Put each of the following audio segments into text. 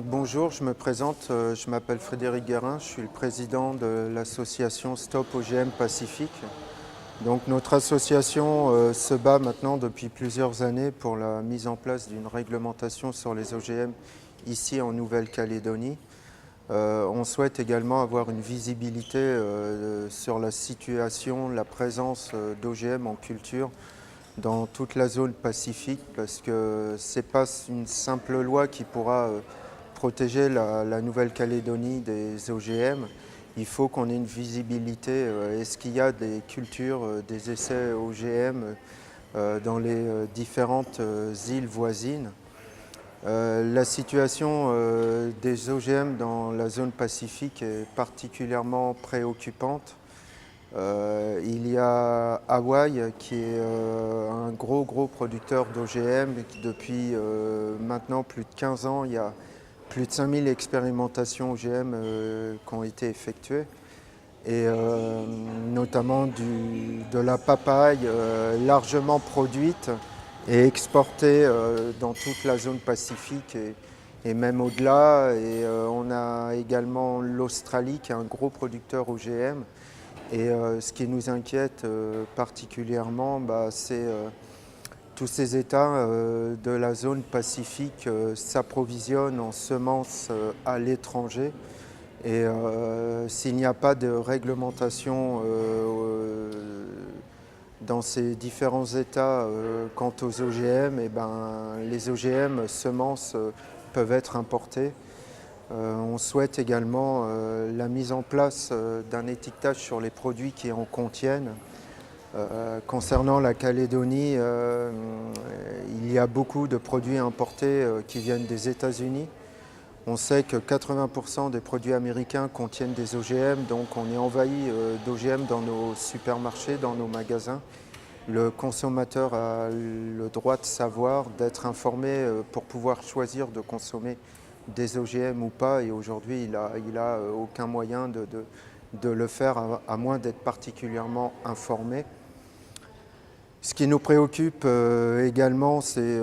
Bonjour, je me présente, je m'appelle Frédéric Guérin, je suis le président de l'association Stop OGM Pacifique. Donc notre association se bat maintenant depuis plusieurs années pour la mise en place d'une réglementation sur les OGM ici en Nouvelle-Calédonie. On souhaite également avoir une visibilité sur la situation, la présence d'OGM en culture dans toute la zone pacifique parce que ce n'est pas une simple loi qui pourra protéger la Nouvelle-Calédonie des OGM. Il faut qu'on ait une visibilité. Est-ce qu'il y a des cultures, des essais OGM dans les différentes îles voisines? La situation des OGM dans la zone pacifique est particulièrement préoccupante. Il y a Hawaï qui est un gros producteur d'OGM depuis maintenant plus de 15 ans. Il y a plus de 5000 expérimentations OGM qui ont été effectuées et notamment de la papaye largement produite et exportée dans toute la zone pacifique et même au-delà. Et on a également l'Australie qui est un gros producteur OGM. Et ce qui nous inquiète particulièrement, c'est tous ces États de la zone pacifique s'approvisionnent en semences à l'étranger. Et s'il n'y a pas de réglementation dans ces différents États quant aux OGM, les OGM semences peuvent être importés. On souhaite également la mise en place d'un étiquetage sur les produits qui en contiennent. Concernant la Calédonie, il y a beaucoup de produits importés qui viennent des États-Unis. On sait que 80% des produits américains contiennent des OGM, donc on est envahi d'OGM dans nos supermarchés, dans nos magasins. Le consommateur a le droit de savoir, d'être informé pour pouvoir choisir de consommer des OGM ou pas, et aujourd'hui il a aucun moyen de le faire à moins d'être particulièrement informé. Ce qui nous préoccupe également, c'est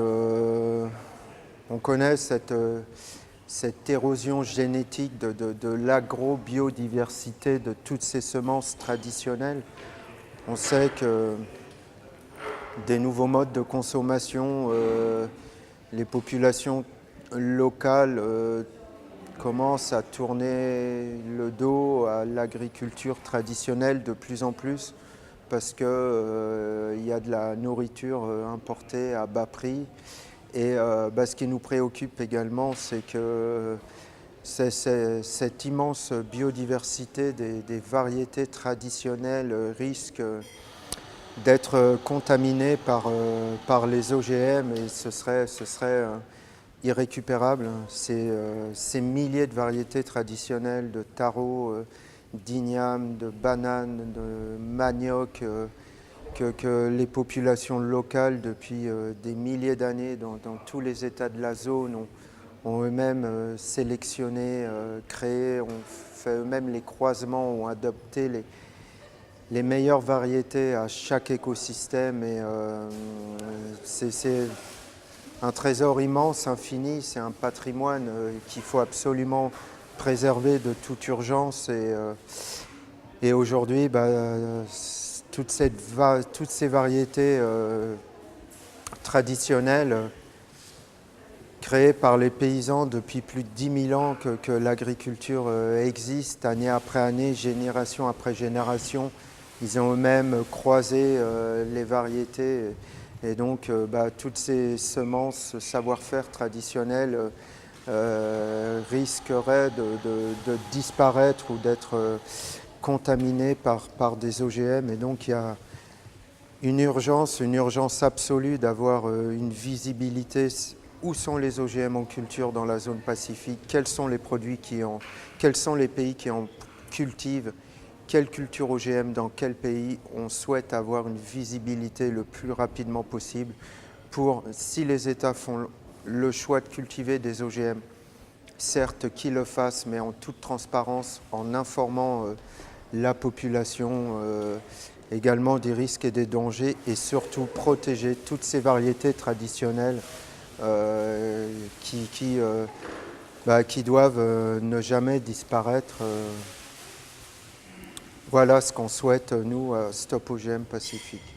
on connaît cette érosion génétique de l'agrobiodiversité de toutes ces semences traditionnelles. On sait que des nouveaux modes de consommation, les populations locales commencent à tourner le dos à l'agriculture traditionnelle de plus en plus parce qu'il y a de la nourriture importée à bas prix. Et ce qui nous préoccupe également, c'est que cette immense biodiversité des variétés traditionnelles risque d'être contaminée par les OGM, et ce serait irrécupérable. Ces milliers de variétés traditionnelles de taro, d'igname, de bananes, de manioc que les populations locales depuis des milliers d'années dans tous les États de la zone ont eux-mêmes sélectionné, créé, ont fait eux-mêmes les croisements, ont adopté les meilleures variétés à chaque écosystème. Et c'est un trésor immense, infini, c'est un patrimoine qu'il faut absolument préserver de toute urgence. Et aujourd'hui, toutes ces variétés traditionnelles créées par les paysans depuis plus de 10 000 ans que l'agriculture existe, année après année, génération après génération. Ils ont eux-mêmes croisé les variétés. Et donc, toutes ces semences, ce savoir-faire traditionnel risqueraient de disparaître ou d'être contaminés par des OGM. Et donc, il y a une urgence absolue d'avoir une visibilité. Où sont les OGM en culture dans la zone pacifique? Quels sont les produits quels sont les pays qui en cultivent? Quelle culture OGM dans quel pays? On souhaite avoir une visibilité le plus rapidement possible pour, si les États font le choix de cultiver des OGM, certes qu'ils le fassent, mais en toute transparence, en informant la population également des risques et des dangers, et surtout protéger toutes ces variétés traditionnelles qui qui doivent ne jamais disparaître. Voilà ce qu'on souhaite, nous, à Stop OGM Pacifique.